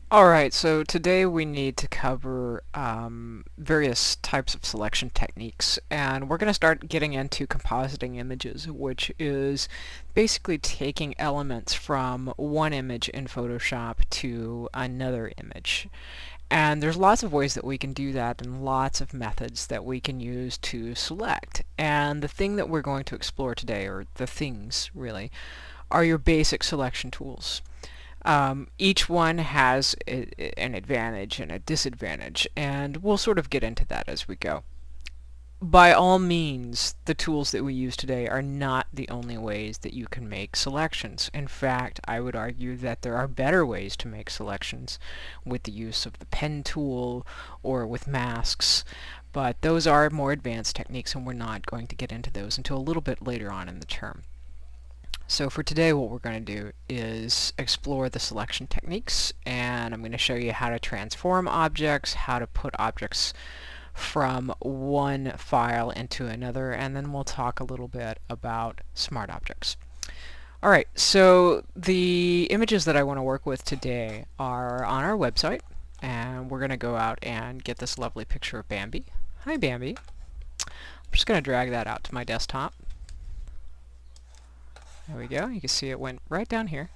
Alright, so today we need to cover various types of selection techniques, and we're going to start getting into compositing images, which is basically taking elements from one image in Photoshop to another image. And there's lots of ways that we can do that and lots of methods that we can use to select. And the thing that we're going to explore today, or the things really, are your basic selection tools. Each one has an advantage and a disadvantage, and we'll sort of get into that as we go. By all means, the tools that we use today are not the only ways that you can make selections. In fact, I would argue that there are better ways to make selections with the use of the pen tool or with masks, but those are more advanced techniques, and we're not going to get into those until a little bit later on in the term. So for today, what we're going to do is explore the selection techniques, and I'm going to show you how to transform objects, how to put objects from one file into another, and then we'll talk a little bit about smart objects. Alright, so the images that I want to work with today are on our website, and we're going to go out and get this lovely picture of Bambi. Hi Bambi. I'm just going to drag that out to my desktop. There we go. You can see it went right down here.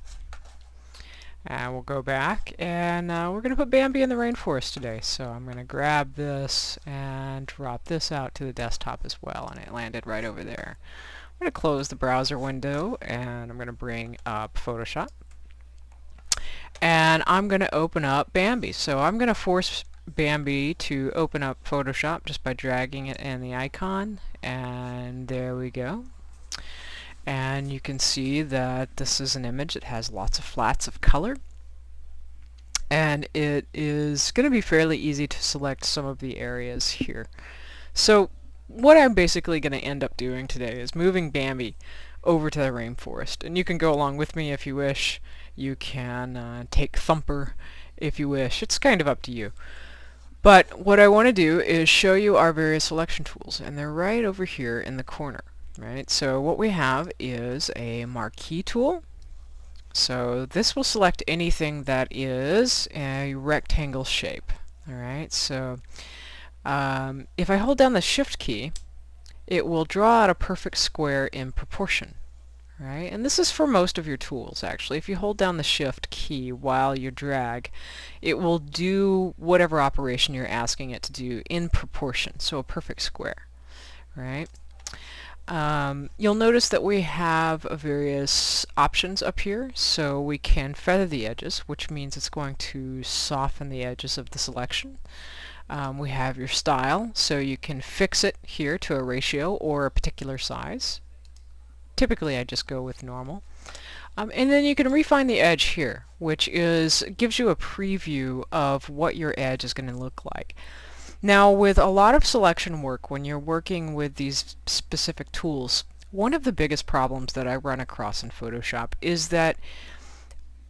And we'll go back, and we're going to put Bambi in the rainforest today. So I'm going to grab this and drop this out to the desktop as well, and it landed right over there. I'm going to close the browser window, and I'm going to bring up Photoshop. And I'm going to open up Bambi. So I'm going to force Bambi to open up Photoshop just by dragging it in the icon, and there we go. And you can see that this is an image that has lots of flats of color, and it is going to be fairly easy to select some of the areas here. So what I'm basically going to end up doing today is moving Bambi over to the rainforest, and you can go along with me if you wish. You can take Thumper if you wish. It's kind of up to you. But what I want to do is show you our various selection tools, and they're right over here in the corner. Right, so what we have is a marquee tool. So this will select anything that is a rectangle shape. Alright, so if I hold down the Shift key, it will draw out a perfect square in proportion. Right, and this is for most of your tools actually. If you hold down the Shift key while you drag, it will do whatever operation you're asking it to do in proportion, so a perfect square. Right. You'll notice that we have various options up here. So we can feather the edges, which means it's going to soften the edges of the selection. We have your style, so you can fix it here to a ratio or a particular size. Typically I just go with normal. And then you can refine the edge here, which gives you a preview of what your edge is going to look like. Now, with a lot of selection work, when you're working with these specific tools, one of the biggest problems that I run across in Photoshop is that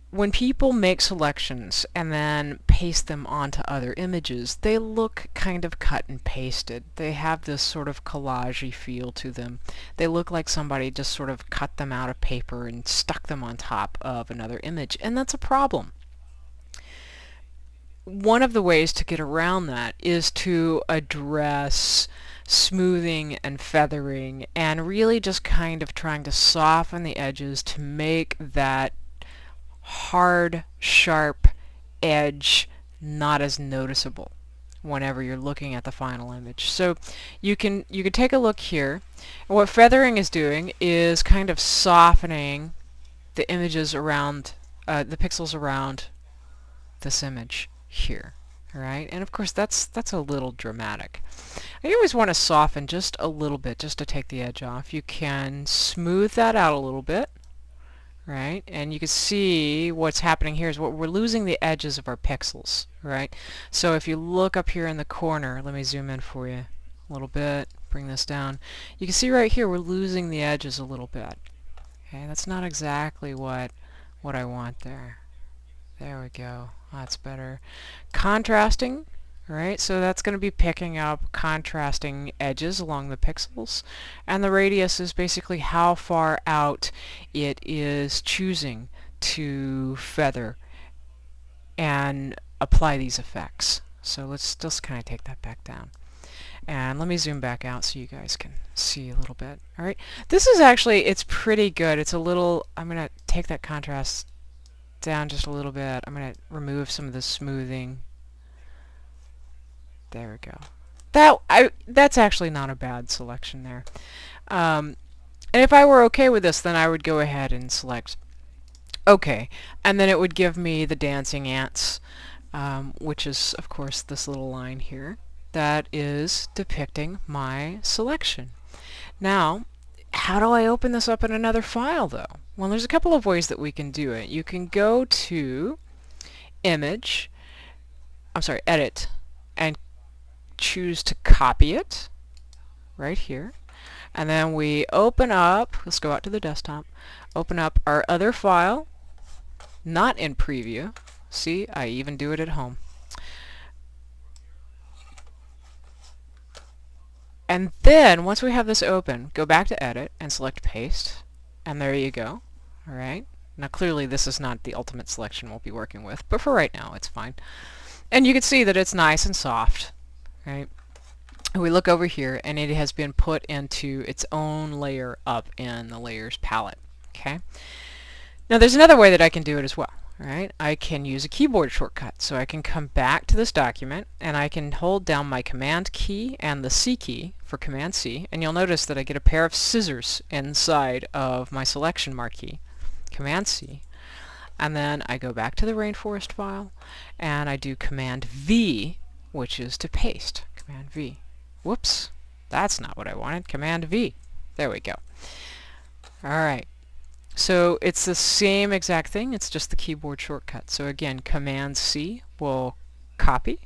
when people make selections and then paste them onto other images, they look kind of cut and pasted. They have this sort of collage-y feel to them. They look like somebody just sort of cut them out of paper and stuck them on top of another image, and that's a problem. One of the ways to get around that is to address smoothing and feathering and really just kind of trying to soften the edges to make that hard, sharp edge not as noticeable whenever you're looking at the final image. So you can take a look here. And what feathering is doing is kind of softening the images around the pixels around this image here. Alright, and of course that's a little dramatic. You always want to soften just a little bit just to take the edge off. You can smooth that out a little bit, right? And you can see what's happening here is we're losing the edges of our pixels, right? So if you look up here in the corner, let me zoom in for you a little bit, bring this down. You can see right here we're losing the edges a little bit. Okay, that's not exactly what I want there. There we go. That's better. Contrasting, right? So that's going to be picking up contrasting edges along the pixels. And the radius is basically how far out it is choosing to feather and apply these effects. So let's just kind of take that back down. And let me zoom back out so you guys can see a little bit. Alright, this is actually, it's pretty good. It's a little, I'm going to take that contrast down just a little bit. I'm going to remove some of the smoothing. There we go. That's actually not a bad selection there. And if I were okay with this, then I would go ahead and select OK. And then it would give me the dancing ants, which is, of course, this little line here that is depicting my selection. Now, how do I open this up in another file, though? Well, there's a couple of ways that we can do it. You can go to Edit, and choose to copy it right here. And then we open up, let's go out to the desktop, open up our other file, not in preview. See, I even do it at home. And then, once we have this open, go back to Edit and select Paste. And there you go. Alright. Now clearly this is not the ultimate selection we'll be working with, but for right now it's fine. And you can see that it's nice and soft. Right? We look over here and it has been put into its own layer up in the layers palette. Okay. Now there's another way that I can do it as well. Right? I can use a keyboard shortcut. So I can come back to this document and I can hold down my Command key and the C key for Command C, and you'll notice that I get a pair of scissors inside of my selection marquee. Command C. And then I go back to the rainforest file and I do Command V, which is to paste. Command V. Whoops, that's not what I wanted. Command V. There we go. Alright. So it's the same exact thing, it's just the keyboard shortcut. So again, Command C will copy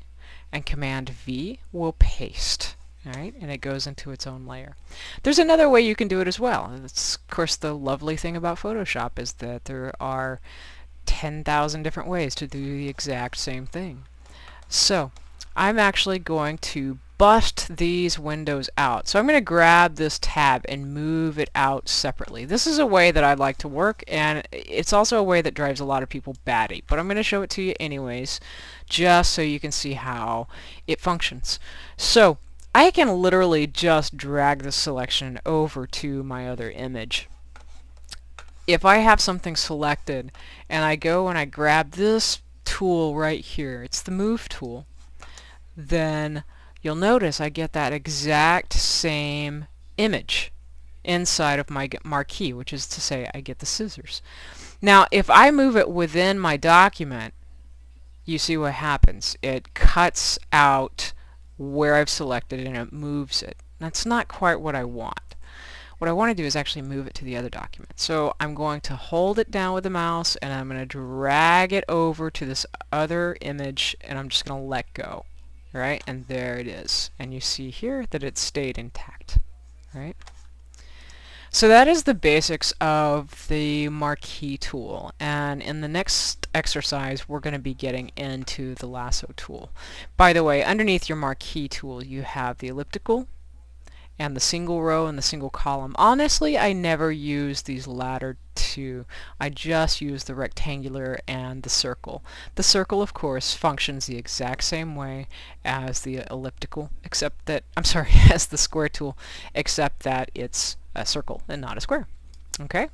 and Command V will paste. Alright, and it goes into its own layer. There's another way you can do it as well. It's, of course, the lovely thing about Photoshop is that there are 10,000 different ways to do the exact same thing. So I'm actually going to bust these windows out. So I'm going to grab this tab and move it out separately. This is a way that I like to work, and it's also a way that drives a lot of people batty, but I'm going to show it to you anyways, just so you can see how it functions. So I can literally just drag this selection over to my other image. If I have something selected and I go and I grab this tool right here, it's the Move tool, then you'll notice I get that exact same image inside of my marquee, which is to say I get the scissors. Now if I move it within my document, you see what happens. It cuts out where I've selected and it moves it. That's not quite what I want. What I want to do is actually move it to the other document. So I'm going to hold it down with the mouse and I'm going to drag it over to this other image and I'm just going to let go. Right? And there it is. And you see here that it stayed intact. Right? So that is the basics of the marquee tool. And in the next exercise, we're going to be getting into the lasso tool. By the way, underneath your marquee tool, you have the elliptical and the single row and the single column. Honestly, I never use these latter two. I just use the rectangular and the circle. The circle, of course, functions the exact same way as the elliptical, except that, as the square tool, except that it's a circle and not a square. Okay?